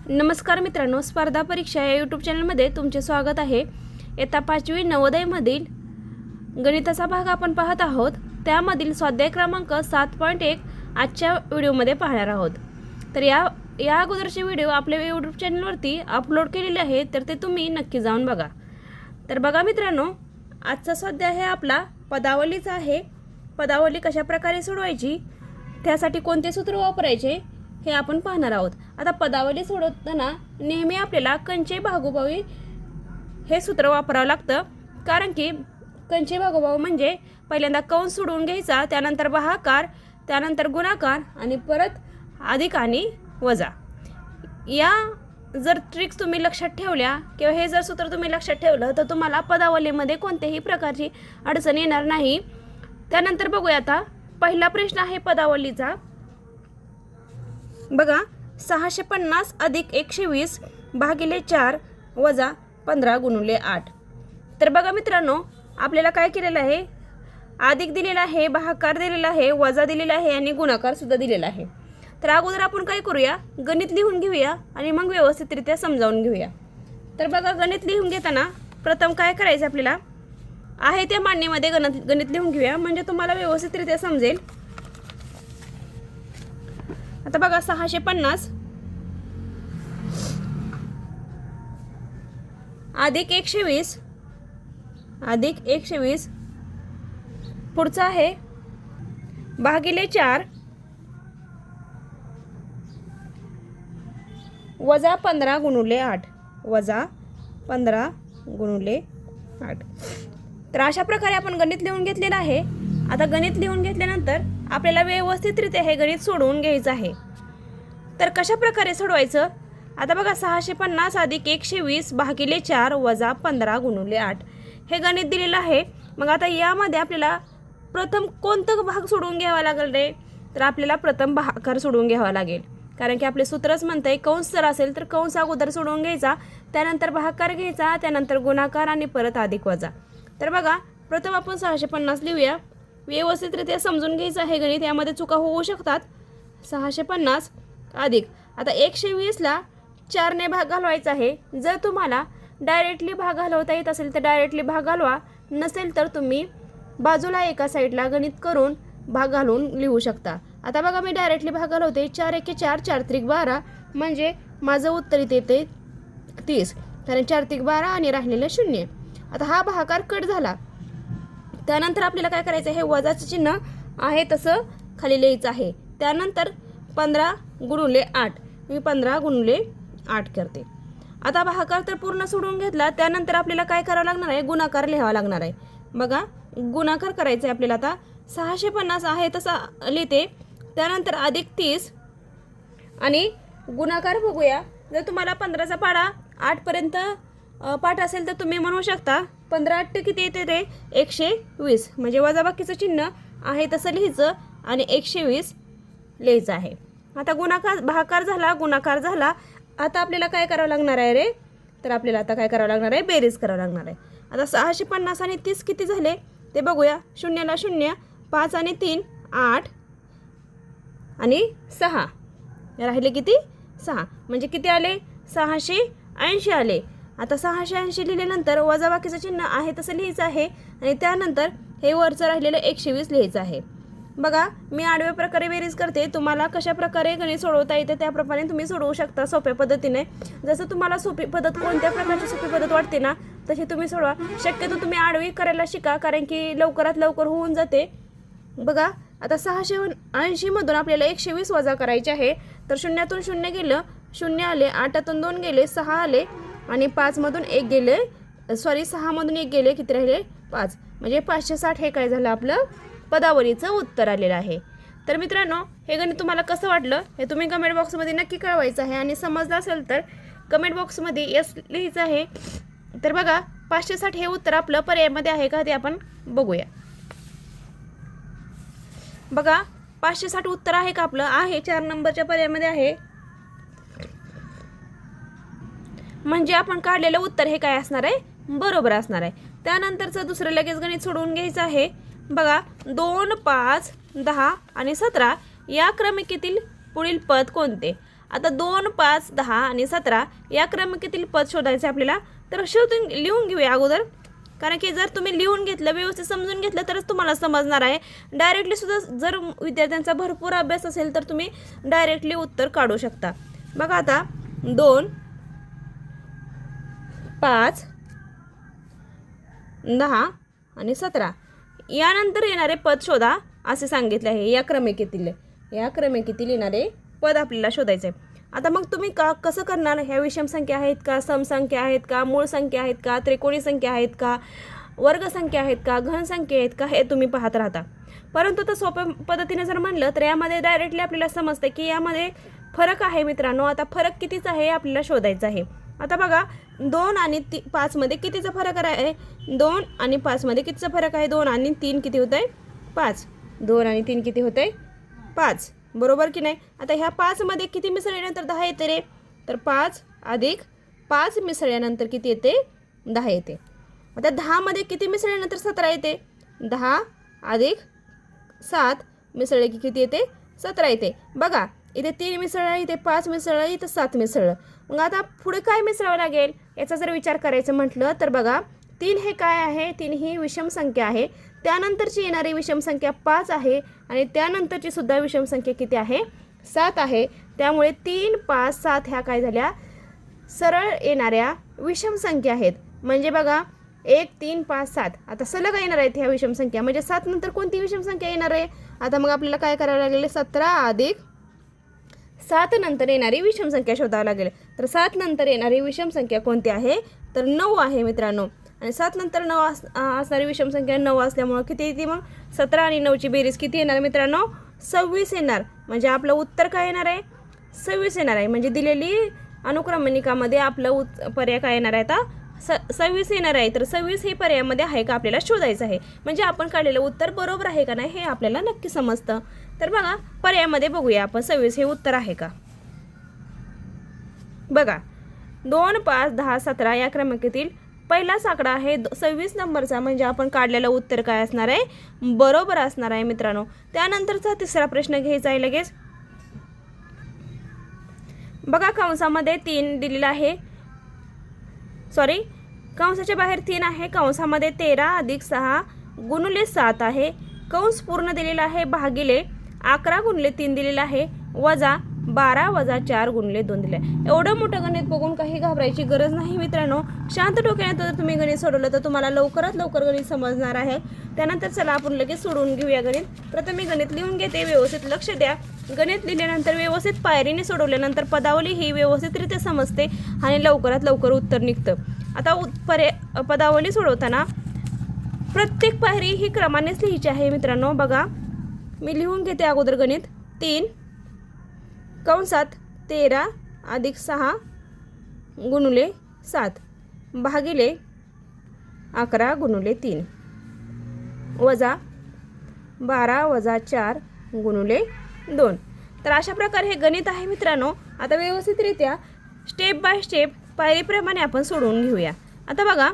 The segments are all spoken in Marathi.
नमस्कार मित्रांनो, स्पर्धा परीक्षा या यूट्यूब चॅनलमध्ये तुमचे स्वागत आहे। इयत्ता 5वी नवोदयमधील गणिताचा भाग आपण पाहत आहोत। त्यामधील स्वाध्याय क्रमांक 7.1 आजच्या व्हिडिओमध्ये पाहणार आहोत। तर या अगोदरचे व्हिडिओ आपल्या यूट्यूब चॅनलवरती अपलोड केलेले आहेत, तर ते तुम्ही नक्की जाऊन बघा। तर बघा मित्रांनो, आजचा स्वाध्याय हे आपला पदावलीचा आहे। पदावली कशा प्रकारे सोडवायची, त्यासाठी कोणते सूत्र वापरायचे हे आपण पाहणार आहोत। आता पदावली सोडवताना नेहमी आपल्याला कंचे भागोभावी हे सूत्र वापरावं लागतं, कारण की कंचे भागोभाव म्हणजे पहिल्यांदा कंस सोडवून घ्यायचा, त्यानंतर भागाकार, त्यानंतर गुणाकार आणि परत अधिक आणि वजा। या जर ट्रिक्स तुम्ही लक्षात ठेवल्या किंवा हे जर सूत्र तुम्ही लक्षात ठेवलं तर तुम्हाला पदावलीमध्ये कोणत्याही प्रकारची अडचण येणार नाही। त्यानंतर बघूया, आता पहिला प्रश्न आहे पदावलीचा। बघा, 650 अधिक 120 भागिले 4 वजा 15 गुणिले 8। तर बघा मित्रांनो, आपल्याला काय केलेलं आहे, अधिक दिलेला आहे, भागाकार दिलेला आहे, वजा दिलेला आहे आणि गुणाकार सुद्धा दिलेला आहे। तर अगोदर आपण काय करूया, गणित लिहून घेऊया आणि मग व्यवस्थितरित्या समजावून घेऊया। तर बघा, गणित लिहून घेताना प्रथम काय करायचं, आपल्याला आहे त्या मांडणीमध्ये गणित लिहून घेऊया, म्हणजे तुम्हाला व्यवस्थितरित्या समजेल। आता बघा, 650 अधिक 120 पुढचा आहे भागिले 4 वजा 15 गुणिले 8 तर अशा प्रकारे आपण गणित लिहून घेतलेलं आहे। आता गणित लिहून घेतल्यानंतर आपल्याला व्यवस्थितरित्या हे गणित सोडवून घ्यायचं आहे। तर कशा प्रकारे सोडवायचं, आता बघा, 650 अधिक 120 भागिले 4 वजा 15 गुणिले 8 हे गणित दिलेलं आहे। मग आता यामध्ये आपल्याला प्रथम कोणतं भाग सोडवून घ्यावा लागेल रे, तर आपल्याला प्रथम भागाकार सोडवून घ्यावा लागेल, कारण की आपले सूत्रच म्हणतंय कंस जर असेल तर कंस अगोदर सोडवून घ्यायचा, त्यानंतर भागाकार घ्यायचा, त्यानंतर गुणाकार आणि परत अधिक वजा। तर बघा, प्रथम आपण 650 लिहूया, व्यवस्थितरित्या समजून घ्यायचं आहे गणित, यामध्ये चुका होऊ शकतात। 650 अधिक, आता 120ला 4ने भाग घालवायचा आहे। जर तुम्हाला डायरेक्टली भाग घालवता येत असेल तर डायरेक्टली भाग घालवा, नसेल तर तुम्ही बाजूला एका साईडला गणित करून भाग घालून लिहू शकता। आता बघा, मी डायरेक्टली भाग घालवते, 4 एके 4, 4 त्रिक 12, म्हणजे माझं उत्तर इथे येते 30, कारण 4 त्रिक 12 आणि राहिलेलं 0। आता हा भागाकार कट झाला, त्यानंतर आपल्याला काय करायचं आहे, वजाचं चिन्ह आहे तसं खाली लिहायचं आहे। त्यानंतर 15 गुणिले 8, मी 15 गुणिले 8 करते। आता भागाकार तर पूर्ण सोडून घेतला, त्यानंतर आपल्याला काय करावं लागणार आहे, गुणाकार लिहावा लागणार आहे। बघा, गुणाकार करायचा आहे आपल्याला। आता 650 आहे तसा लिहिते, त्यानंतर अधिक 30 आणि गुणाकार बघूया। जर तुम्हाला 15चा पाढा 8पर्यंत पाठ असेल तर तुम्ही म्हणू शकता 15 8 किती येते रे, 120, म्हणजे वजाबाकीचं चिन्ह आहे तसं लिहायचं आणि 120 लिहायचं आहे। आता गुणाकार झाला, आता आपल्याला काय करावं लागणार आहे रे, तर आपल्याला आता काय करावं लागणार आहे, बेरीज करावं लागणार आहे। आता 650 आणि 30 किती झाले ते बघूया। 0ला 0, 5 आणि 3 8 आणि 6 राहिले किती, 6, म्हणजे किती आले, 680 आले। आता 680 लिहिल्यानंतर वजाबाकीचं चिन्ह आहे तसं लिहायचं आहे आणि त्यानंतर हे वरचं राहिलेलं 120 लिहायचं आहे। बघा, मी आडव्या प्रकारे बेरीज करते, तुम्हाला कशा प्रकारे गणित सोडवता येते त्याप्रमाणे तुम्ही सोडवू शकता सोप्या पद्धतीने। जसं तुम्हाला सोपी पद्धत, कोणत्या प्रकारची सोपी पद्धत वाटते ना तशी तुम्ही सोडवा। शक्यतो तुम्ही आडवी करायला शिका, कारण की लवकरात लवकर होऊन जाते। बघा, आता 680 मधून आपल्याला 120 वजा करायचे आहे, तर 0तून 0 गेलं, 0 आले, 8तून 2 गेले, 6 आले आणि 5 मधून 1 गेले, 6 मधून 1 गेले, किती राहिले, 5, म्हणजे 560 हे काय झालं, आपलं पदावलीचं उत्तर आलेलं आहे। तर मित्रांनो, हे गणित तुम्हाला कसं वाटलं हे तुम्ही कमेंट बॉक्समध्ये नक्की कळवायचं आहे आणि समजलं असेल तर कमेंट बॉक्समध्ये यस लिहायचं आहे। तर बघा, 560 हे उत्तर आपलं पर्यायामध्ये आहे का ते आपण बघूया। बघा, 560 उत्तर आहे का आपलं, आहे, 4 नंबरच्या पर्यायामध्ये आहे, म्हणजे आपण काढलेलं उत्तर हे काय असणार आहे, बरोबर असणार आहे। त्यानंतरचं दुसरं लगेच गणित सोडवून घ्यायचं आहे। बघा, 2 5 10 आणि 17 या क्रमिकेतील पुढील पद कोणते। आता 2, 5, 10 आणि 17 या क्रमांकातील पद शोधायचे आपल्याला. तर शोधून लिहून घेऊया अगोदर, कारण की जर तुम्ही लिहून घेतलं, व्यवस्थित समजून घेतलं तरच तुम्हाला समजणार आहे. डायरेक्टली सुद्धा जर विद्यार्थ्यांचा भरपूर अभ्यास असेल तर तुम्ही डायरेक्टली उत्तर काढू शकता. बघा आता 2, 5, 10 आणि 17 यानंतर येणारे पद शोधा असे सांगितले आहे. या क्रमांकातील येणारे पद आपल्याला शोधायचे आहे. आता मग तुम्ही कसं करणार? ह्या विषम संख्या आहेत का, समसंख्या आहेत का, मूळ संख्या आहेत का, त्रिकोणी संख्या आहेत का, वर्ग संख्या आहेत का, घन संख्या आहेत का, हे तुम्ही पाहत राहता. परंतु तर सोप्या पद्धतीने जर म्हणलं तर यामध्ये डायरेक्टली आपल्याला समजते की यामध्ये फरक आहे मित्रांनो. आता फरक कितीचा आहे आपल्याला शोधायचा आहे. आता बघा 2 आणि 5 मध्ये कितीचा फरक आहे? 2 आणि 5 मध्ये कितीचा फरक आहे? 2 आणि 3 किती होत आहे? 5. 2 आणि 3 किती होत आहे? 5. बरोबर की नाही? आता ह्या 5 मध्ये किती मिसळल्यानंतर 10 येते रे? तर 5 अधिक 5 मिसळल्यानंतर किती येते? 10 येते. आता 10 मध्ये किती मिसळल्यानंतर 17 येते? 10 अधिक 7 मिसळले की किती येते? 17 येते. बघा इथे 3 मिसळलं, इथे 5 मिसळलं, इथे 7 मिसळलं. मग आता पुढे काय मिसळावं लागेल याचा जर विचार करायचं म्हटलं तर बघा 3 हे काय आहे? 3 ही विषम संख्या आहे. त्यानंतरची येणारी विषम संख्या 5 आहे आणि त्यानंतरची सुद्धा विषम संख्या किती आहे? 7 आहे. त्यामुळे 3, 5, 7 ह्या काय झाल्या? सरळ येणाऱ्या विषम संख्या आहेत. म्हणजे बघा 1, 3, 5, 7 आता सलग येणार आहेत ह्या विषम संख्या. म्हणजे 7 नंतर कोणती विषम संख्या येणार आहे? आता मग आपल्याला काय करावं लागेल? 17 अधिक 7 नंतर येणारी विषम संख्या शोधावी लागेल. तर 7 नंतर येणारी विषम संख्या कोणती आहे? तर 9 आहे मित्रांनो. आणि 7 नंतर 9 असणारी विषम संख्या 9 असल्यामुळं किती येते? मग 17 आणि 9ची बेरीज किती येणार मित्रांनो? 26 येणार. म्हणजे आपलं उत्तर काय येणार आहे? 26 येणार आहे. म्हणजे दिलेली अनुक्रमणिकामध्ये आपलं पर्याय काय येणार आहे? आता 26 येणार आहे. तर 26 हे पर्यायामध्ये आहे का आपल्याला शोधायचं आहे. म्हणजे आपण काढलेलं उत्तर बरोबर आहे का नाही हे आपल्याला नक्की समजतं. तर बघा पर्यायामध्ये बघूया आपण 26 हे उत्तर आहे का. बघा 2, 5, 10, 17 या क्रमांकातील पहिलाच आकडा आहे 26 नंबरचा. म्हणजे आपण काढलेलं उत्तर काय असणार आहे? बरोबर असणार आहे मित्रांनो. त्यानंतरचा तिसरा प्रश्न घ्यायचा आहे लगेच. बघा कंसामध्ये 3 दिलेला आहे. सॉरी कंसाच्या बाहेर 3 आहे. कंसामध्ये 13 अधिक 6 गुणिले 7 आहे. कंस पूर्ण दिलेला आहे भागिले 11 गुणिले 3 दिलेला आहे वजा 12 वजा 4 गुणिले 2 दिले. एवढं मोठं गणित बघून काही घाबरायची गरज नाही मित्रांनो. शांत डोक्याने जर तुम्ही गणित सोडवलं तर तुम्हाला लवकरात लवकर गणित समजणार आहे. त्यानंतर चला आपण लगेच सोडवून घेऊया गणित. प्रथम मी गणित लिहून घेते. व्यवस्थित लक्ष द्या. गणित लिहिल्यानंतर व्यवस्थित पायरीने सोडवल्यानंतर पदावली ही व्यवस्थितरित्या समजते आणि लवकरात लवकर उत्तर निघतं. आता पदावली सोडवताना प्रत्येक पायरी ही क्रमानेच लिहायची आहे मित्रांनो. बघा मी लिहून घेते अगोदर गणित. 3 कंसात 13 अधिक 6 गुणिले 7 भागिले 11 गुणिले 3 वजा 12 वजा 4 गुणिले 2. तर अशा प्रकारे हे गणित आहे मित्रांनो. आता व्यवस्थितरित्या स्टेप बाय स्टेप पायरीप्रमाणे आपण सोडवून घेऊया. आता बघा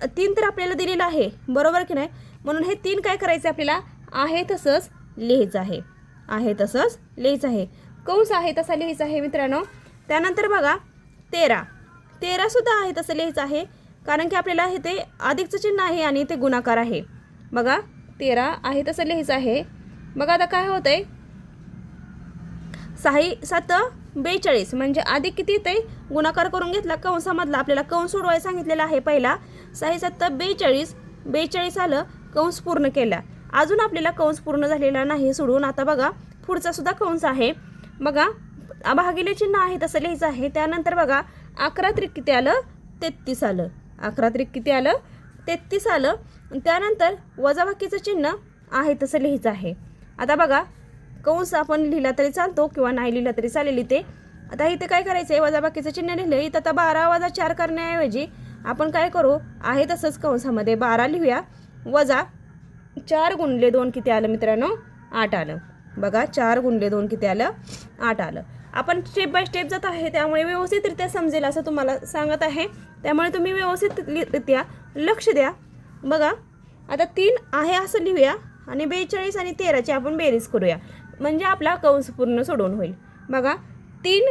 3 तर आपल्याला दिलेलं आहे बरोबर की नाही. म्हणून हे 3 काय करायचं आपल्याला? आहे तसंच लिहायचं आहे. आहे तसंच लिहायचं आहे. कंस आहे तसा लिहायचा आहे मित्रांनो. त्यानंतर बघा 13 सुद्धा आहे तसं लिहायचं आहे. कारण की आपल्याला हे ते अधिकचं चिन्ह आहे आणि ते गुणाकार आहे. बघा 13 आहे तसं लिहायचं आहे. बघा आता काय होतं आहे? 6 7 42 म्हणजे अधिक किती येते? गुणाकार करून घेतला कंसामधला. आपल्याला कंस सोडवायला सांगितलेला आहे पहिला. 6 7 42 42 आलं. कंस पूर्ण केला. अजून आपल्याला कंस पूर्ण झालेला नाही सोडून. आता बघा पुढचा सुद्धा कंस आहे. बघा भागिले चिन्ह आहे तसं लिहायचं आहे. त्यानंतर बघा 11 त्रिक किती आलं? 33 आलं. 11 त्रिक किती आलं? 33 आलं. त्यानंतर वजाबाकीचं चिन्ह आहे तसं लिहायचं आहे. आता बघा कंस आपण लिहिला तरी चालतो किंवा नाही लिहिला तरी चालेल इथे. आता इथे काय करायचं आहे? वजाबाकीचं चिन्ह लिहिलं. इथं आता 12 वजा 4 करण्याऐवजी आपण काय करू? आहे तसंच कंसामध्ये 12 लिहूया. वजा 4 गुणिले 2 किती आलं मित्रांनो? 8 आलं. बघा 4 गुणिले 2 किती आलं? 8 आलं. आपण स्टेप बाय स्टेप जात आहे त्यामुळे व्यवस्थितरित्या समजेल असं तुम्हाला सांगत आहे. त्यामुळे तुम्ही व्यवस्थितरित्या लक्ष द्या. बघा आता 3 आहे असं लिहूया आणि 42 आणि 13ची आपण बेरीज करूया. म्हणजे आपला कंस पूर्ण सोडवून होईल. बघा 3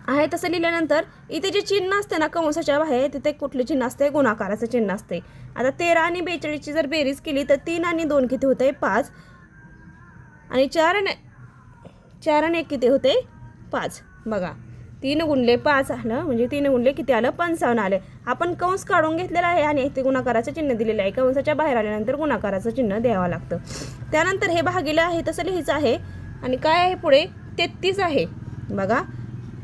आहे तसं लिहिल्यानंतर इथे जे चिन्ह असते ना कंसाच्या बाहेर, तिथे कुठले चिन्ह असते? गुणाकाराचं चिन्ह असते. आता 13 आणि 42ची जर बेरीज केली तर 3 आणि 2 किती होते? 5. आणि 4 आणि 1 किती होते? 5. बघा 3 गुणले 5 आलं, म्हणजे 3 गुणले किती आलं? 55 आले. आपण कंस काढून घेतलेला आहे आणि इथे गुणाकाराचं चिन्ह दिलेलं आहे. कंसाच्या बाहेर आल्यानंतर गुणाकाराचं चिन्ह द्यावं लागतं. त्यानंतर हे भागिले आहे तसं लिहायचं आहे. आणि काय आहे पुढे? 33 आहे. बघा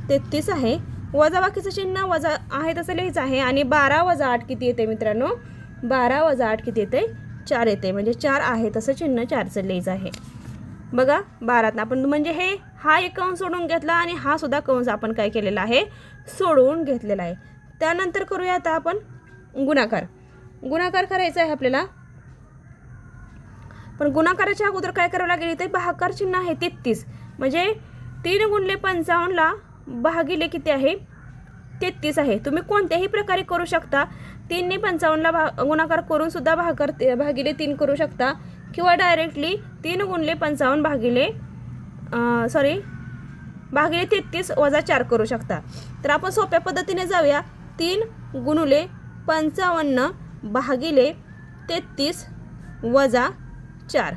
33 आहे. वजाबाकीचं चिन्ह वजा आहे तसं लिहायचं आहे. आणि 12 + 8 किती येते मित्रांनो? 12 + 8 किती येते? 4 येते. म्हणजे 4 आहे तसं चिन्ह 4चं लिहायचं आहे. बघा 12 आपण म्हणजे हा एक कंस सोडून घेतला आणि हा सुद्धा कंस आपण काय केलेला आहे? सोडून घेतलेला आहे. त्यानंतर करूया आता आपण गुणाकार. गुणाकार करायचा आहे आपल्याला. पण गुणाकाराच्या अगोदर काय करावं लागेल? इथे भागाकार चिन्ह आहे 33. म्हणजे 3 गुणले 55ला भागिले किती आहे? 33 आहे. तुम्ही कोणत्याही प्रकारे करू शकता. 3 ने 55ला गुणाकार करून सुद्धा भागिले 3 करू शकता, किंवा डायरेक्टली 3 गुणले 55 भागिले 33 वजा 4 करू शकता. तर आपण सोप्या पद्धतीने जाऊया. 3 गुणले 55 भागिले 33 वजा 4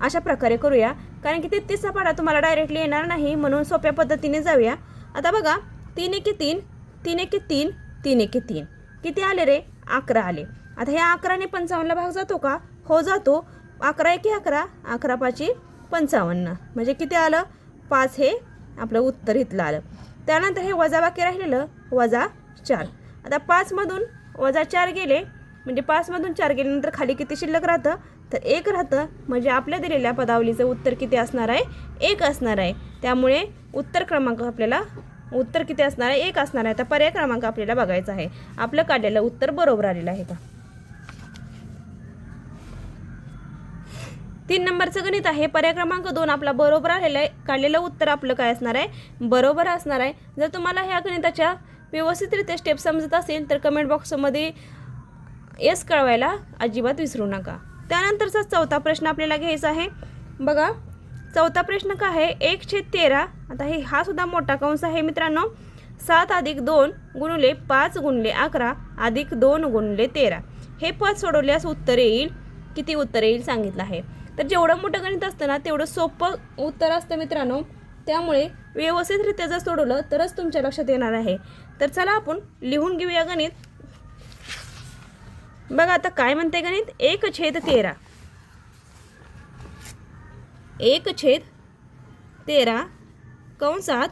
अशा प्रकारे करूया. कारण की 33चा पाढा तुम्हाला डायरेक्टली येणार नाही, म्हणून सोप्या पद्धतीने जाऊया. आता बघा 3 एके 3, 3 एके 3, 3 एके 3 किती आले रे? 11 आले. आता ह्या 11ने 55ला भाग जातो का? हो जातो. 11 एके 11, 11 5 55, म्हणजे किती आलं? 5 हे आपलं उत्तर इथलं आलं. त्यानंतर हे वजा बाकी राहिलेलं वजा 4. आता 5मधून वजा 4 गेले, म्हणजे 5मधून 4 गेल्यानंतर खाली किती शिल्लक राहतं? तर 1 राहतं. म्हणजे आपल्या दिलेल्या पदावलीचं उत्तर किती असणार आहे? 1 असणार आहे. त्यामुळे उत्तर किती असणार आहे? 1 असणार आहे. आता पर्याय क्रमांक आपल्याला बघायचा आहे. आपलं काढलेलं उत्तर बरोबर आलेलं आहे का? 3 नंबरचं गणित आहे. पर्याय क्रमांक 2 आपला बरोबर आलेला आहे. काढलेलं उत्तर आपलं काय असणार आहे? बरोबर असणार आहे. जर तुम्हाला ह्या गणिताच्या व्यवस्थितरित्या स्टेप समजत असेल तर कमेंट बॉक्समध्ये येस कळवायला अजिबात विसरू नका. त्यानंतरचा चौथा प्रश्न आपल्याला घ्यायचा आहे. बघा चौथा प्रश्न काय आहे? 1/13. आता हा सुद्धा मोठा कंस आहे मित्रांनो. 7 + 2 गुणिले 5 गुणिले 11 अधिक 2 गुणिले 13. हे पद सोडवल्यास उत्तर येईल. किती उत्तर येईल सांगितलं आहे. तर जेवढं मोठं गणित असतं ना तेवढं सोपं उत्तर असतं मित्रांनो. त्यामुळे व्यवस्थितरित्या जर सोडवलं तरच तुमच्या लक्षात येणार आहे. तर चला आपण लिहून घेऊया गणित. बघा आता काय म्हणते गणित? 1/13. 1/13 कंसात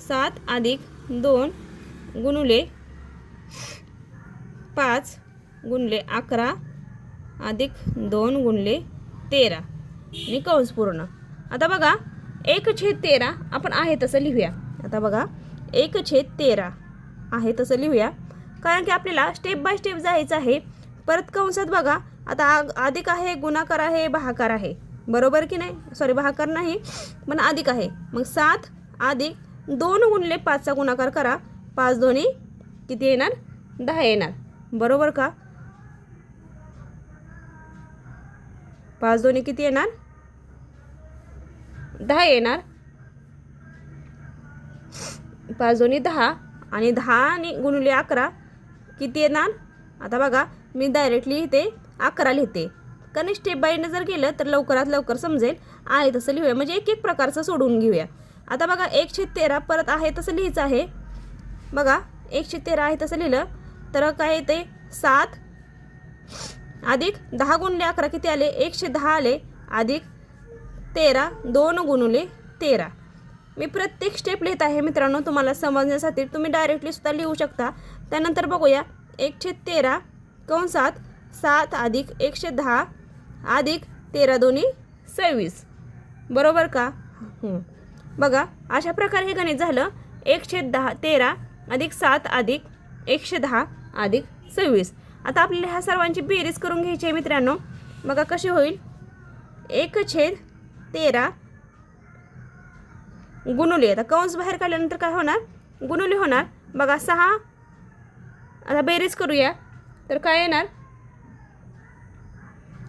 7 + 2 गुणिले 5 गुणिले 11 अधिक 2 गुणिले 13 आणि कंस पूर्ण. आता बघा 1/13 आपण आहे तसं लिहूया. आता बघा 1/13 आहे तसं लिहूया, कारण की आपल्याला स्टेप बाय स्टेप जायचं आहे. परत कंसात बघा आता अधिक आहे, गुणाकार आहे, भागाकार आहे, बरोबर की नाही? सॉरी भागाकार नाही पण अधिक आहे. मग 7 अधिक 2 गुणिले 5चा गुणाकार करा. 5 दोन्ही किती येणार? 10 येणार, बरोबर का? 5 दोन्ही किती येणार? 10 येणार. 5 दोन्ही 10 आणि 10 आणि गुणिले 11 किती येणार? आता बघा मी डायरेक्टली इथे 11 लिहिते, कारण स्टेप बायने जर गेलं तर लवकरात लवकर समजेल. आहे तसं लिहूया, म्हणजे एक प्रकारचं सोडून घेऊया. आता बघा 1/13 परत आहे तसं लिहायचं आहे. बघा 1/13 आहे तसं लिहिलं तर काय येते? 7 अधिक 10 गुणिले 11 किती आले? 110 आले. अधिक 13 2 गुणिले 13. मी प्रत्येक स्टेप लिहित आहे मित्रांनो तुम्हाला समजण्यासाठी. तुम्ही डायरेक्टली सुद्धा लिहू शकता. त्यानंतर बघूया 1/13 कंसात 7 अधिक 110 अधिक 13 दोन्ही 26, बरोबर का? बघा अशा प्रकारे हे गणित झालं. 1/13 अधिक 7 अधिक 110 अधिक 26. आता आपल्याला ह्या सर्वांची बेरीज करून घ्यायची आहे मित्रांनो. बघा कशी होईल? 1/13 गुणुले, आता कंस बाहेर काढल्यानंतर काय होणार? गुणुले होणार. बघा 6, आता बेरीज करूया तर काय येणार?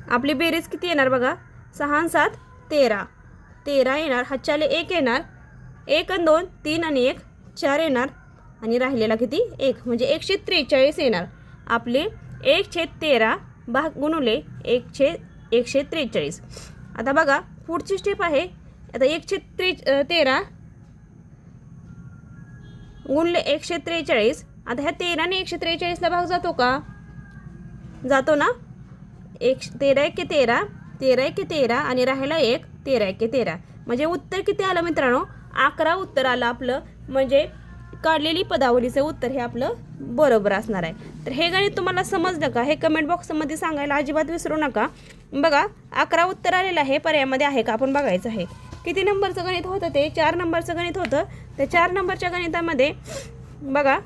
आपली बेरीज किती येणार बघा? 6 आणि 7 13, 13 येणार. हातच्याले 1 येणार 1 आणि 2 3 आणि 1 4 येणार आणि राहिलेला किती 1 म्हणजे 143 येणार. आपले 1/13 भाग गुणुले 1/143. आता बघा पुढची स्टेप आहे. आता 1/13 गुणले 143. आता ह्या 13 ने 143ला भाग जातो का? जातो ना. 13 1 13 आणि राहिला 1 13 1 13 म्हणजे उत्तर किती आलं मित्रांनो? 11 उत्तर आलं आपलं. म्हणजे काढलेली पदावलीचं उत्तर हे आपलं बरोबर असणार आहे. तर हे गणित तुम्हाला समजलं का? हे कमेंट बॉक्समध्ये सांगायला अजिबात विसरू नका. बघा 11 उत्तर आलेलं आहे. पर्यायामध्ये आहे का आपण बघायचं आहे. किती नंबरचं गणित होतं ते? 4 नंबरचं गणित होतं. त्या 4 नंबरच्या गणितामध्ये बघा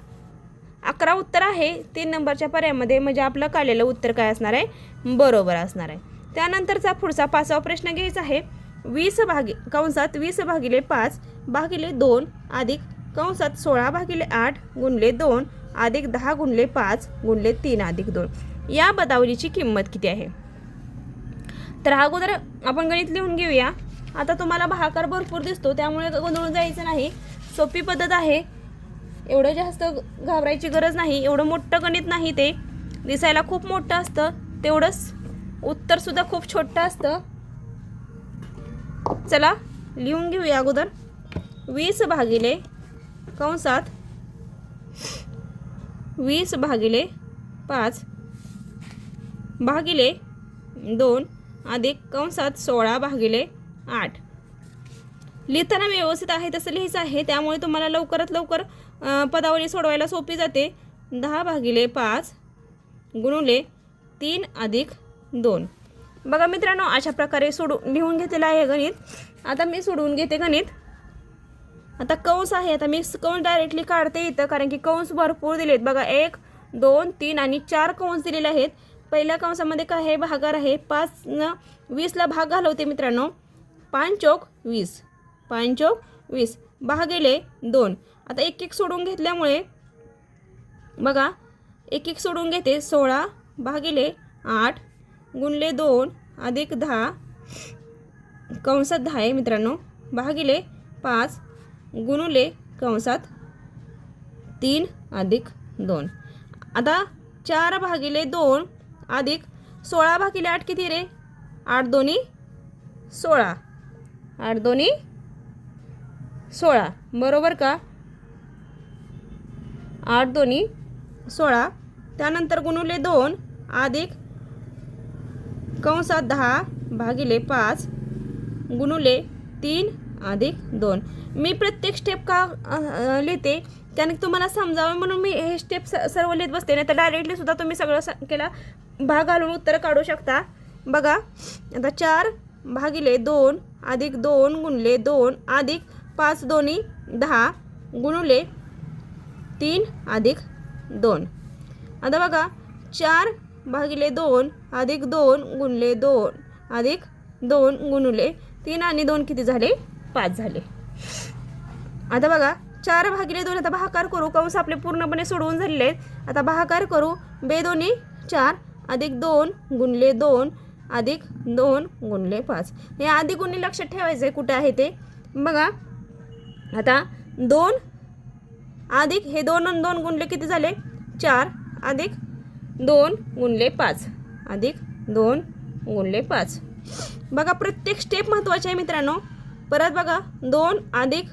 11 उत्तर आहे 3 नंबरच्या पर्यायामध्ये. म्हणजे आपलं काढलेलं उत्तर काय असणार आहे? बरोबर असणार आहे. त्यानंतरचा पुढचा 5वा प्रश्न घ्यायचा आहे. 20 भागिले 5 भागिले 2 अधिक 16 भागिले 8 गुणले 2 अधिक 10 गुणले 5 गुणले 3 अधिक 2 या पदावलीची किंमत किती आहे? तर अगोदर आपण गणित लिहून घेऊया. आता तुम्हाला भागाकार भरपूर दिसतो त्यामुळे गोंधळून जायचं नाही. सोपी पद्धत आहे. एवढं जास्त घाबरायची गरज नाही. एवढं मोठं गणित नाही. ते दिसायला खूप मोठं असतं तेवढंच उत्तरसुद्धा खूप छोटं असतं. चला लिहून घेऊया अगोदर. 20 भागिले 5 भागिले 2 अधिक 16 भागिले 8. लिहिताना व्यवस्थित आहे तसं लिहायचं आहे. त्यामुळे तुम्हाला लवकरात लवकर पदावली सोडवायला सोपी जाते. 10 भागिले 5 गुणुले 3 अधिक 2. बघा मित्रांनो अशा प्रकारे लिहून घेतलेलं आहे गणित. आता मी सोडवून घेते गणित. आता कंस आहे. आता मी कंस डायरेक्टली काढते इथं कारण की कंस भरपूर दिलेत. बघा 1 2 3 आणि 4 कंस दिलेले आहेत. पहिल्या कंसामध्ये काय आहे? भागाकार आहे. 5 न 20ला भाग घालवते मित्रांनो. 5 चौक 20 भागिले 2. आता एक एक सोडून घेतल्यामुळे बघा एक सोडून घेते. 16 भागिले 8 गुणले 2 अधिक 10 कंसात 10 आहे मित्रांनो भागिले 5 गुणुले कंसात 3 अधिक 2. आता 4 भागिले 2 अधिक 16 भागिले 8 किती रे? 8 दोन्ही 16. 8 दोन्ही 16 बरोबर का? 8 दोन्ही 16. त्यानंतर गुणुले 2 अधिक कंसात 10 भागिले 5 गुणुले 3 अधिक 2. मी प्रत्येक स्टेप का लिहिते? कारण तुम्हाला समजावं म्हणून मी हे स्टेप सर्व लिहित बसते. नाही तर डायरेक्टली सुद्धा तुम्ही सगळं केला भाग घालून उत्तर काढू शकता. बघा आता 4 भागिले 2 अधिक 2 गुणले 2 अधिक 5 दोन्ही 10 गुणुले 3 अधिक 2. आता बघा 4 भागिले 2 अधिक 2 गुणले 2 अधिक 2 गुणुले 3 आणि 2 किती झाले? 5 झाले. आता बघा 4 भागिले 2 आता भागाकार करू. कंस आपले पूर्णपणे सोडवून झालेले आहेत. आता भागाकार करू. 2 दोन्ही 4 अधिक 2 गुणले 2 अधिक 2 गुणले 5. हे अधिक गुणले लक्षात ठेवायचं आहे कुठे आहे ते. बघा आता 2 अधिक हे 2 आणि 2 गुणले किती झाले? 4 अधिक 2 गुणले 5 अधिक 2 गुणले 5. बघा प्रत्येक स्टेप महत्त्वाची आहे मित्रांनो. परत बघा 2 अधिक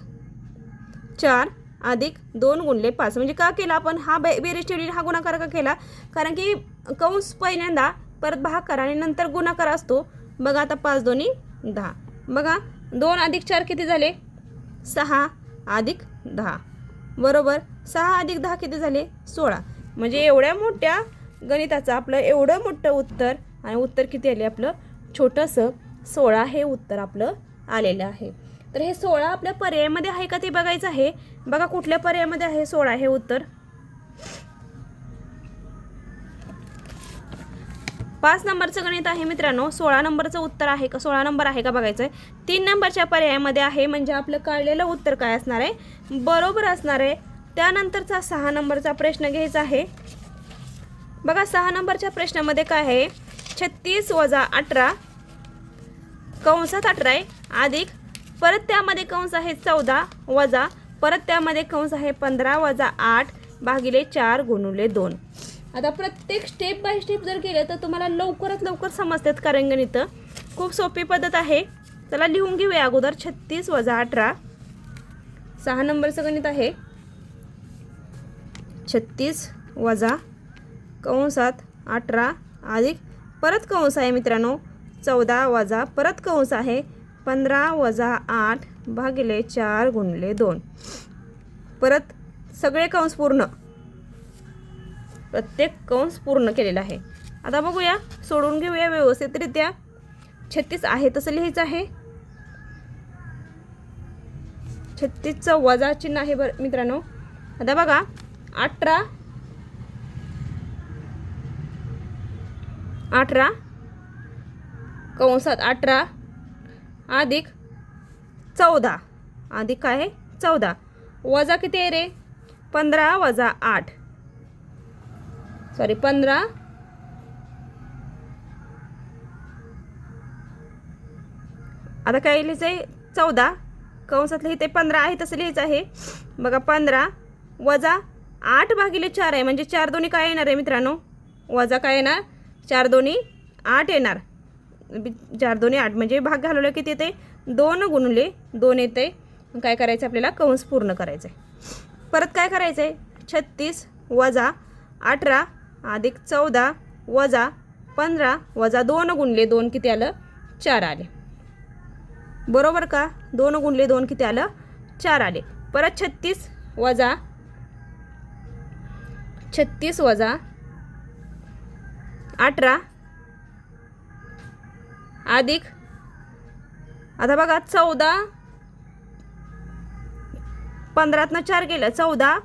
4 अधिक 2 गुणले 5 म्हणजे का केला आपण? हा बेरीज ठेवली हा गुणाकार का केला? कारण की कंस पहिल्यांदा परत भागाकार आणि नंतर गुणाकार असतो. बघा आता 5 दोन्ही 10. बघा 2 अधिक 4 किती झाले? 6 अधिक 10 बरोबर. 6 अधिक 10 किती झाले? 16. म्हणजे एवढ्या मोठ्या गणिताचं आपलं एवढं मोठं उत्तर आणि उत्तर किती आले आपलं? छोटंसं 16 हे उत्तर आपलं आलेलं आहे. तर हे 16 आपल्या पर्यायामध्ये आहे का ते बघायचं आहे. बघा कुठल्या पर्यायामध्ये आहे 16 हे उत्तर? 5 नंबरचं गणित आहे मित्रांनो. 16 नंबरचं उत्तर आहे का? 16 नंबर आहे का बघायचं आहे. 3 नंबरच्या पर्यायामध्ये आहे म्हणजे आपलं काढलेलं उत्तर काय असणार आहे? बरोबर असणार आहे. त्यानंतरचा 6 नंबरचा प्रश्न घ्यायचा आहे. बघा 6 नंबरच्या प्रश्नामध्ये काय आहे? 36 वजा 18 कंसात 18 आहे अधिक परत त्यामध्ये कंस आहे 14 वजा, परत त्यामध्ये कंस आहे 15 वजा 8 भागिले 4 गुणिले 2. आता प्रत्येक स्टेप बाय स्टेप जर केलं तर तुम्हाला लवकरात लवकर समजतात, कारण गणित खूप सोपी पद्धत आहे. चला लिहून घेऊया अगोदर. 36 वजा 18, 6 नंबरचं गणित आहे. 36 वजा कंसात 18 अधिक परत कंस आहे मित्रांनो 14 वजा परत कंस आहे 15 वजा 8 भागिले 4 गुणिले 2. परत सगळे कंस पूर्ण, प्रत्येक कंस पूर्ण केलेला आहे. आता बघूया, सोडून घेऊया व्यवस्थितरित्या. 36 आहे तसं लिहायचं आहे. 36चं वजा चिन्ह आहे बरं मित्रांनो. आता बघा 18 कंसात 18 अधिक 14 अधिक काय आहे 14 वजा किती आहे रे 15 वजा 8 15 आता काय लिहायचं आहे 14 कंसात लिहिते 15 आहे तसं लिहायचं आहे. बघा 15 वजा 8 भागिले 4 आहे, म्हणजे 4 दोन्ही काय येणार आहे मित्रांनो, वजा काय येणार 4 दोन्ही 8 येणार. 4 दोन्ही 8 म्हणजे भाग घालवलं किती येते 2 गुणिले 2 येते. काय करायचं आपल्याला कंस पूर्ण करायचं आहे. परत काय करायचं आहे 36 वजा 18 अधिक 14 वजा 15 वजा 2 गुणिले 2 किती आलं 4 आले. बरोबर का, 2 गुणिले 2 किती आलं 4 आले. परत 36 वजा 18 अधिक आता बघा 14 15तनं 4 गेलं 14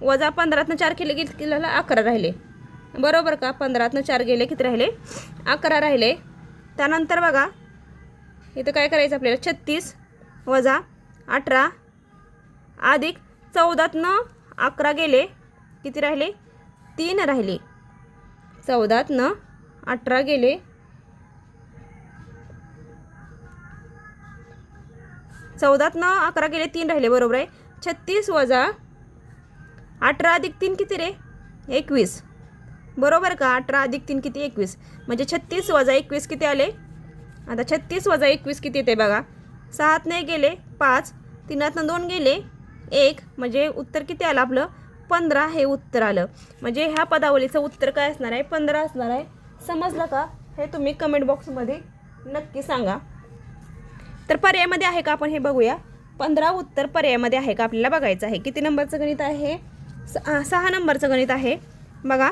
वजा 15तनं 4 केले किती 11 राहिले. बरोबर का, 15तनं 4 गेले किती राहिले 11 राहिले. त्यानंतर बघा इथं काय करायचं आपल्याला 36 वजा 18 अधिक 14तनं 11 गेले किती राहिले 3 राहिले. 14तनं 18 गेले 14तनं 11 गेले 3 राहिले. बरोबर आहे. 36 वजा 18 अधिक 3 किती रे 21. बरोबर का, 18 अधिक 3 किती 21, म्हणजे 36 वजा 21 किती आले. आता 36 वजा 21 किती येते बघा, 6तनं 1 गेले 5, 3तनं 2 गेले 1, म्हणजे उत्तर किती आलं आपलं 15 हे उत्तर आलं. म्हणजे ह्या पदावलीचं उत्तर काय असणार आहे 15 असणार आहे. समजलं का, हे तुम्ही कमेंट बॉक्समध्ये नक्की सांगा. तर पर्यायामध्ये आहे का आपण हे बघूया. 15 उत्तर पर्यायामध्ये आहे का आपल्याला बघायचं आहे. किती नंबरचं गणित आहे 6 नंबरचं गणित आहे. बघा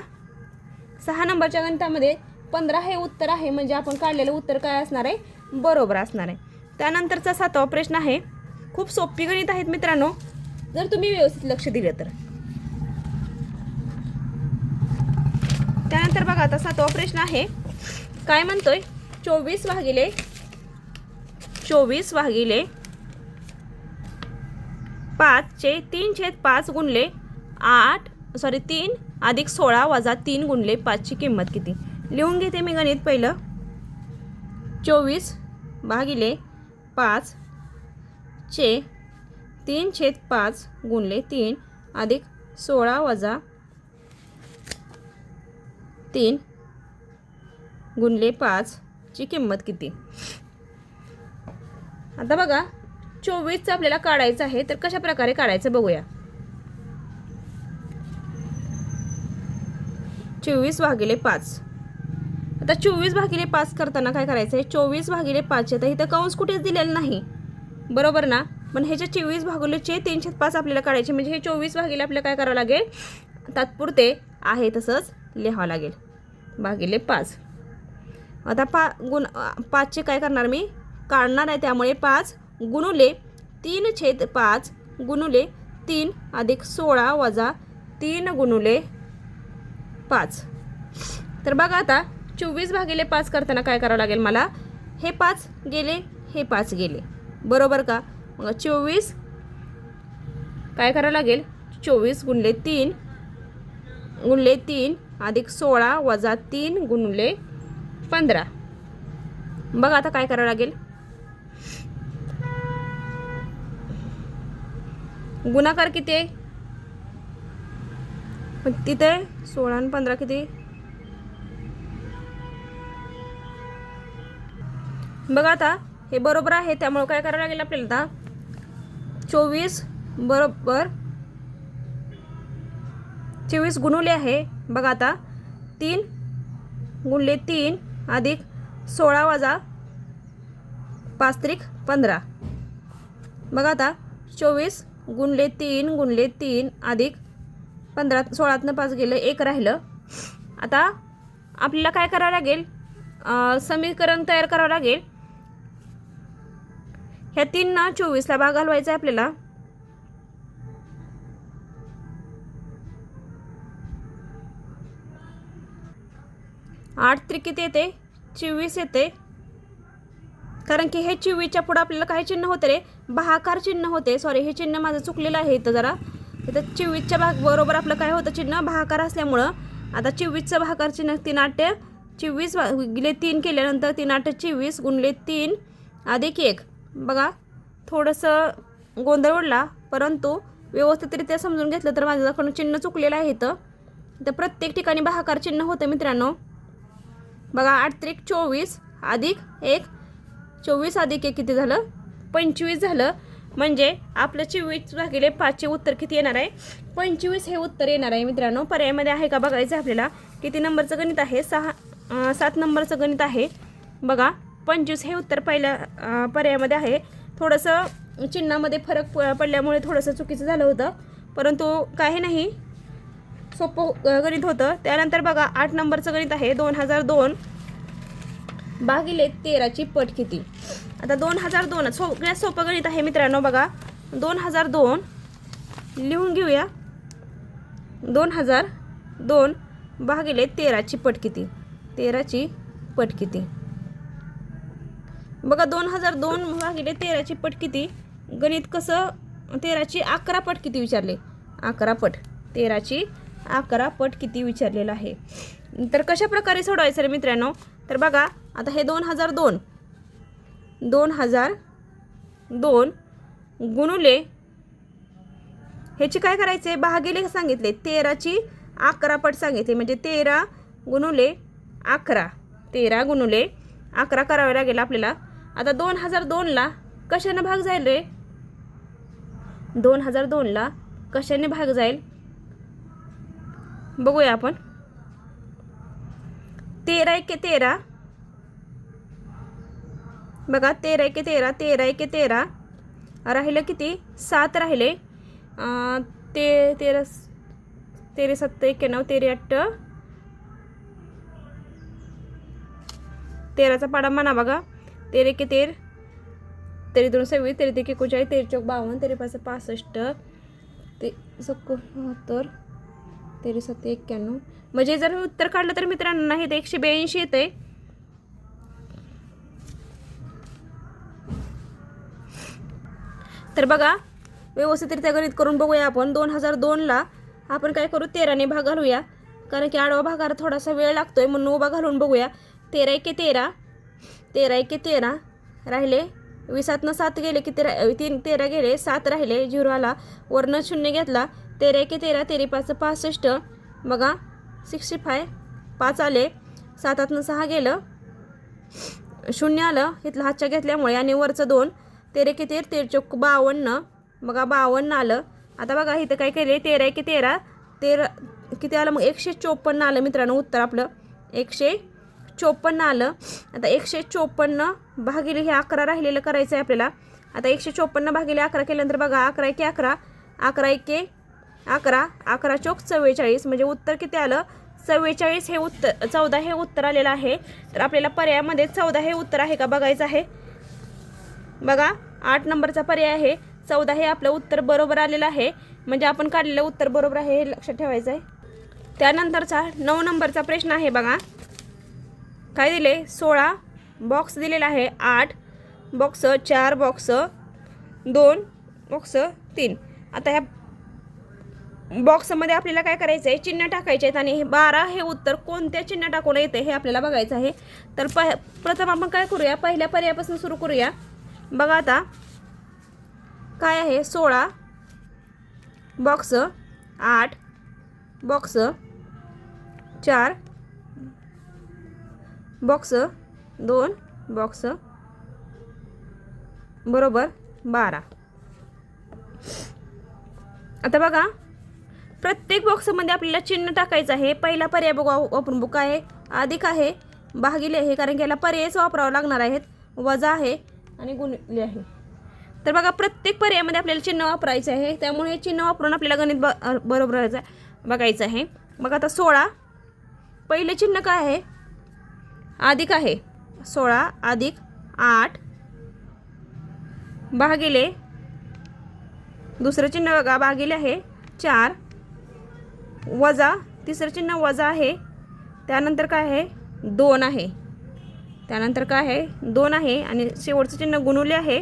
6 नंबरच्या गणितामध्ये 15 हे उत्तर आहे, म्हणजे आपण काढलेलं उत्तर काय असणार आहे बरोबर असणार आहे. त्यानंतरचा 7वा प्रश्न आहे. खूप सोपी गणित आहेत मित्रांनो, जर तुम्ही व्यवस्थित लक्ष दिलं तर. त्यानंतर बघा आता 7वा प्रश्न आहे. काय म्हणतोय 24 भागिले 5 चे 3/5 गुणले 3 अधिक 16 वजा 3 गुणले 5 ची किंमत किती. लिहून घेते मी गणित पहिलं. 24 भागिले 5 चे 3/5 गुणले 3 अधिक 16 वजा 3 गुणले 5 ची किंमत किती. आता बघा 24चं आपल्याला काढायचं आहे, तर कशा प्रकारे काढायचं बघूया. 24 भागिले 5. आता 24 भागिले 5 करताना काय करायचं आहे 24 भागिले 5 तर इथं कंस कुठेच दिलेलं नाही, बरोबर ना. पण ह्याच्या 24 भागिलेचे 3/5 आपल्याला काढायचे, म्हणजे हे 24 भागिले आपल्याला काय करावं लागेल तात्पुरते आहे तसंच लिहावं लागेल भागिले 5. आता 5चे काय करणार मी काढणार आहे, त्यामुळे 5 गुणुले 3/5 गुणुले 3 अधिक 16 वजा 3 गुणुले 5. तर बघा आता 24 भागिले 5 करताना काय करावं लागेल मला, हे 5 गेले हे 5 गेले, बरोबर का. मग 24 काय करावं लागेल 24 गुणले 3 अधिक 16 वजा 3 गुणले 15. बघा आता काय करावं लागेल गुणाकार किती आहे? तिथे 16 आणि 15 किती? बघा आता हे बरोबर आहे, त्यामुळे काय करावं लागेल आपल्याला आता 24 बरोबर 24 गुणुले आहे. बघा आता 3 गुणले 3 अधिक 16 वजा 5 त्रिक 15. बघा आता 24 गुणले 3 अधिक 15, 16तनं 5 गेलं, 1 राहिलं. आता आपल्याला काय करावं लागेल? समीकरण तयार करावं लागेल. ह्या 3 ना 24ला भाग घालवायचा आहे आपल्याला. आठ त्रिक किती येते? 24 येते. कारण की हे 24च्या पुढे आपल्याला काय चिन्ह होते रे? भागाकार चिन्ह होते. सॉरी, हे चिन्ह माझं चुकलेलं आहे इथं जरा. इथं 24च्या भाग बरोबर आपलं काय होतं चिन्ह? भागाकार असल्यामुळं आता 24चं भागाकार चिन्ह 3 8 24 गुणिले 3 केल्यानंतर 3 8 24 गुणिले 3 अधिक 1. बघा थोडंसं गोंधळ उडला, परंतु व्यवस्थितरित्या समजून घेतलं तर माझ्याकडून चिन्ह चुकलेलं आहे इथं. तर प्रत्येक ठिकाणी भागाकार चिन्ह होतं मित्रांनो. बघा 8 त्रिक 24 अधिक 1, 24 अधिक 1 किती झालं? 25 झालं. म्हणजे आपलं 24 भागिले 5चे उत्तर किती येणार आहे? 25 हे उत्तर येणार आहे मित्रांनो. पर्यायामध्ये आहे का बघायचं आपल्याला. किती नंबरचं गणित आहे? 7 नंबरचं गणित आहे. बघा 25 हे उत्तर पहिल्या पर्यायामध्ये आहे. थोडंसं चिन्हामध्ये फरक पडल्यामुळे थोडंसं चुकीचं झालं होतं, परंतु काही नाही, सोपं गणित होतं. त्यानंतर बघा 8 नंबरचं गणित आहे. 2002 भागिले 13ची पट किती? आता 2002 सगळ्यात सोपं गणित आहे मित्रांनो. बघा 2002 लिहून घेऊया. 2002 भागिले 13ची पट किती? 13ची पट किती? बघा 2002 भागिले 13ची पट किती? गणित कसं? 13ची 11 पट किती विचारले? 11 पट. 13ची 11 पट किती विचारलेलं आहे. तर कशा प्रकारे सोडवायचं रे मित्रांनो? तर बघा आता हे 2002 गुणुले ह्याची काय करायचे? भागिले सांगितले. 13ची 11 पट सांगितले, म्हणजे 13 गुणुले 11. 13 गुणुले 11 करावे लागेल आपल्याला. आता 2002ला कशाने भाग जाईल रे? 2002ला कशाने भाग जाईल बघूया आपण. 13 एके 13. बघा 13 एके 13, 13 एके 13 राहिलं किती? 7 राहिले. 13 7 91, 13 8 13चा पाडा म्हणा. बघा 13 एके 13, 13 2 26, 13 3 41, 13 4 52, 13 5 65, 76, 13 7 91. म्हणजे जर उत्तर काढलं तर मित्रांनो नाही ते 182 येते. तर बघा व्यवस्थितरित्या गणित करून बघूया आपण. 2002ला आपण काय करू? 13ने भाग घालूया, कारण की आडवा भागाला थोडासा वेळ लागतोय, म्हणून उभा घालून बघूया. 13 एके 13, 13 एके 13 राहिले. 20तनं 7 गेले की 13 गेले, 7 राहिले, 0 आला, वरनं 0 घेतला. 13 एके 13, 13 5 65. बघा 65, 5 आले, 7तनं 6 गेलं, 0 आलं, इथलं हातच्या घेतल्यामुळे, आणि वरचं 2. 13 एके 13, 13 चौक 52. बघा 52 आलं. आता बघा इथं काय केले? 13 एके 13, 13 किती आलं? मग 154 आलं मित्रांनो उत्तर आपलं. 154 आलं. आता 154 भागिले हे 11 राहिलेलं करायचं आहे आपल्याला. आता 154 भागिले 11 केल्यानंतर बघा 11 एके 11, 11 एके 11, 11 चौक 44, म्हणजे उत्तर किती आलं? 44 हे उत्तर. 14 हे उत्तर आलेलं आहे. तर आपल्याला पर्यायामध्ये 14 हे उत्तर आहे का बघायचं आहे. बघा 8 नंबरचा पर्याय आहे. 14 हे आपलं उत्तर बरोबर आलेलं आहे, म्हणजे आपण काढलेलं उत्तर बरोबर आहे हे लक्षात ठेवायचं आहे. त्यानंतरचा 9 नंबरचा प्रश्न आहे. बघा काय दिले? 16 बॉक्स दिलेला आहे. 8 बॉक्स, 4 बॉक्स, 2 बॉक्स, 3. आता ह्या बॉक्समध्ये आपल्याला काय करायचं आहे? चिन्ह टाकायचे आहेत, आणि 12 हे उत्तर कोणत्या चिन्ह टाकून येते हे आपल्याला बघायचं आहे. तर प्रथम आपण काय करूया? पहिल्या पर्यायापासून सुरू करूया. बघा आता काय आहे? 16 बॉक्स 8 बॉक्स 4 बॉक्स 2 बॉक्स बरोबर 12. आता बघा प्रत्येक बॉक्समध्ये आपल्याला चिन्ह टाकायचं आहे. पहिला पर्याय बघा आपण बुक आहे, अधिक आहे, भागिले आहे, कारण की याला पर्यायच वापरावं लागणार आहेत, वजा आहे आणि गुणले आहे. तर बघा प्रत्येक पर्यायामध्ये आपल्याला चिन्ह वापरायचं आहे, त्यामुळे हे चिन्ह वापरून आपल्याला गणित बरोबर बघायचं आहे. बघा आता 16 पहिले चिन्ह काय आहे, अधिक आहे, 16 अधिक 8 भागिले दुसरं चिन्ह बघा भागिले आहे 4 वजा तिसरं चिन्ह वजा आहे, त्यानंतर काय आहे 2 आहे, त्यानंतर काय आहे 2 आहे आणि शेवटचं चिन्ह गुणुले आहे,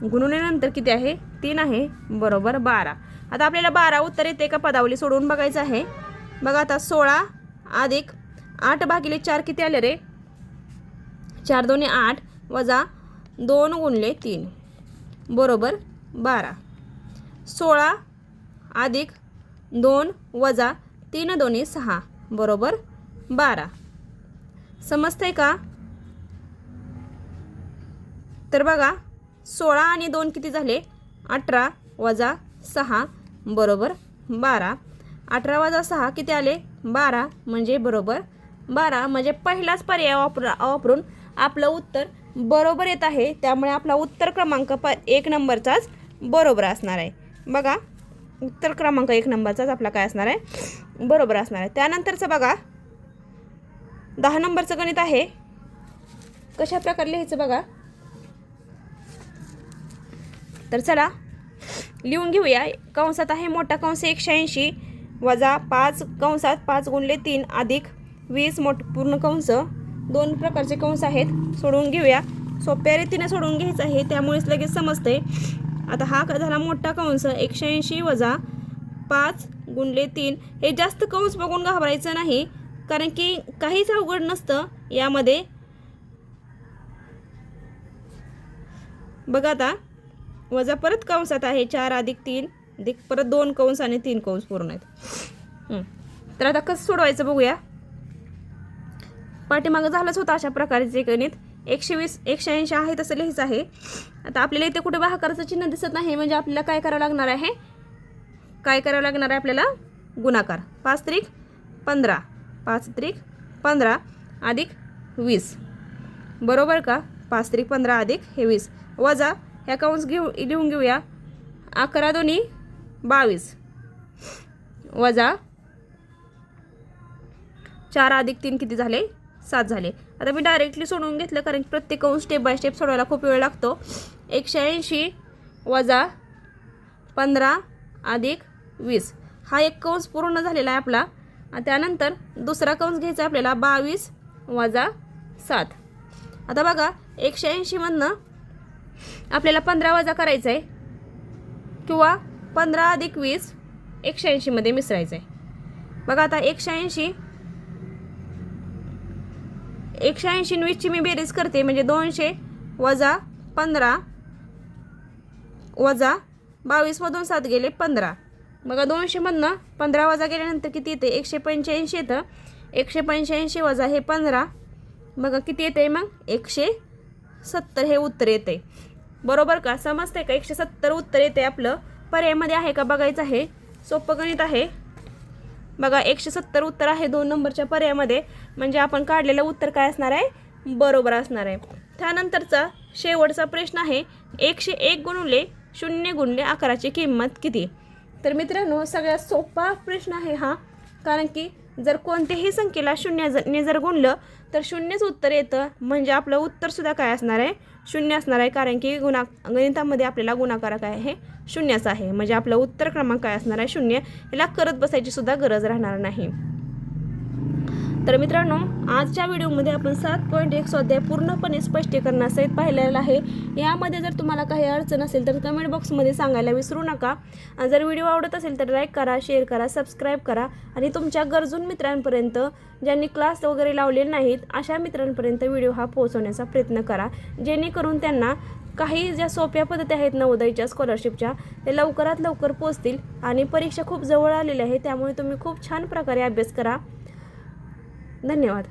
गुणुल्यानंतर किती आहे 3 आहे बरोबर 12. आता आपल्याला 12 उत्तर येते का पदावली सोडवून बघायचं आहे. बघा आता 16 अधिक 8 भागिले 4 किती आले रे, 4 2 8 वजा 2 गुणले 3 बरोबर 12. 16 अधिक 2 वजा 3 2 6 बरोबर 12. समजतंय का? तर बघा 16 आणि 2 किती झाले, 18 वजा 6 बरोबर 12. 18 वजा 6 किती आले, 12 म्हणजे बरोबर 12. म्हणजे पहिलाच पर्याय वापरून आपलं उत्तर बरोबर येत आहे, त्यामुळे आपला उत्तर क्रमांक 1 नंबरचाच बरोबर असणार आहे. बघा उत्तर क्रमांक 1 नंबरचाच आपला काय असणार आहे, बरोबर असणार आहे. त्यानंतरचं बघा 10 नंबरचं गणित आहे, कशा प्रकारे लिहायचं बघा. तर चला लिहून घेऊया. कंसात आहे मोठा कंस 180 वजा 5 कंसात 5 गुणले 3 अधिक 20 पूर्ण कंस. 2 प्रकारचे कंस आहेत, सोडवून घेऊया. सोप्या रीतीने सोडवून घ्यायचं आहे, त्यामुळेच लगेच समजते. आता हा झाला मोठा कंस 180 वजा 5 गुणले 3. हे जास्त कंस बघून घाबरायचं नाही, कारण की काहीच अवघड नसतं यामध्ये. बघा आता वजा परत कंसात आहे 4 अधिक 3 अधिक परत 2 कंस आणि 3 कंस पूर्ण आहेत. तर आता कसं सोडवायचं बघूया. पाठीमागं झालंच होतं अशा प्रकारचे गणित. 120 180 आहे तसं लिहायचं आहे. आता आपल्याला इथे कुठे भागाकाराचं चिन्ह दिसत नाही, म्हणजे आपल्याला काय करावं लागणार आहे, काय करावं लागणार आहे आपल्याला गुणाकार. 5 त्रिक 15 5 त्रिक 15 अधिक 20 बरोबर का. 5 त्रिक 15 अधिक हे 20 वजा ह्या कंस लिहून घेऊया. 11 2 22 वजा 4 अधिक 3 किती झाले, 7 झाले. आता मी डायरेक्टली सोडवून घेतलं, कारण प्रत्येक कंस स्टेप बाय स्टेप सोडवायला खूप वेळ लागतो. 180 वजा 15 अधिक 20 हा एक कंस पूर्ण झालेला आहे आपला. त्यानंतर दुसरा कंस घ्यायचा आपल्याला 22 वजा 7. आता बघा 180 मधनं आपल्याला 15 वजा करायचं आहे, किंवा 15 अधिक 20 180 मध्ये मिसळायचं आहे. बघा आता 180 180 20ची मी बेरीज करते, म्हणजे 200 वजा 15 वजा 22 मधून 7 गेले 15. बघा 200 मधनं 15 वजा गेल्यानंतर किती येते, 185 येतं. 185 वजा हे 15 बघा किती येते, मग 170 हे उत्तर येते बरोबर का. समजते का, 170 उत्तर येते आपलं. पर्यायामध्ये आहे का बघायचं आहे, सोपं गणित आहे. बघा 170 उत्तर आहे 2 नंबरच्या पर्यायामध्ये, म्हणजे आपण काढलेलं उत्तर काय असणार आहे, बरोबर असणार आहे. त्यानंतरचा शेवटचा प्रश्न आहे 101 गुणिले 0 गुणिले 11ची किंमत किती. तर मित्रांनो सगळ्यात सोपा प्रश्न आहे हा, कारण की जर कोणत्याही संख्येला 0ने जर गुणलं तर 0च उत्तर येतं, म्हणजे आपलं उत्तरसुद्धा काय असणार आहे, 0 असणार आहे. कारण की गणितामध्ये आपल्याला गुणाकार काय आहे, 0च आहे, म्हणजे आपलं उत्तर क्रमांक काय असणार आहे, 0. याला करत बसायची सुद्धा गरज राहणार नाही. तर मित्रांनो आजच्या व्हिडिओमध्ये आपण 7.1 स्वाध्याय पूर्णपणे स्पष्टीकरणासहित पाहिलेला आहे. यामध्ये जर तुम्हाला काही अडचण असेल तर कमेंट बॉक्समध्ये सांगायला विसरू नका. जर व्हिडिओ आवडत असेल तर लाईक करा, शेअर करा, सबस्क्राईब करा आणि तुमच्या गरजून मित्रांपर्यंत, ज्यांनी क्लास वगैरे लावलेले नाहीत अशा मित्रांपर्यंत व्हिडिओ हा पोहोचवण्याचा प्रयत्न करा, जेणेकरून त्यांना काही ज्या सोप्या पद्धती आहेत नवोदयच्या स्कॉलरशिपच्या ते लवकरात लवकर पोचतील आणि परीक्षा खूप जवळ आलेली आहे, त्यामुळे तुम्ही खूप छान प्रकारे अभ्यास करा. धन्यवाद.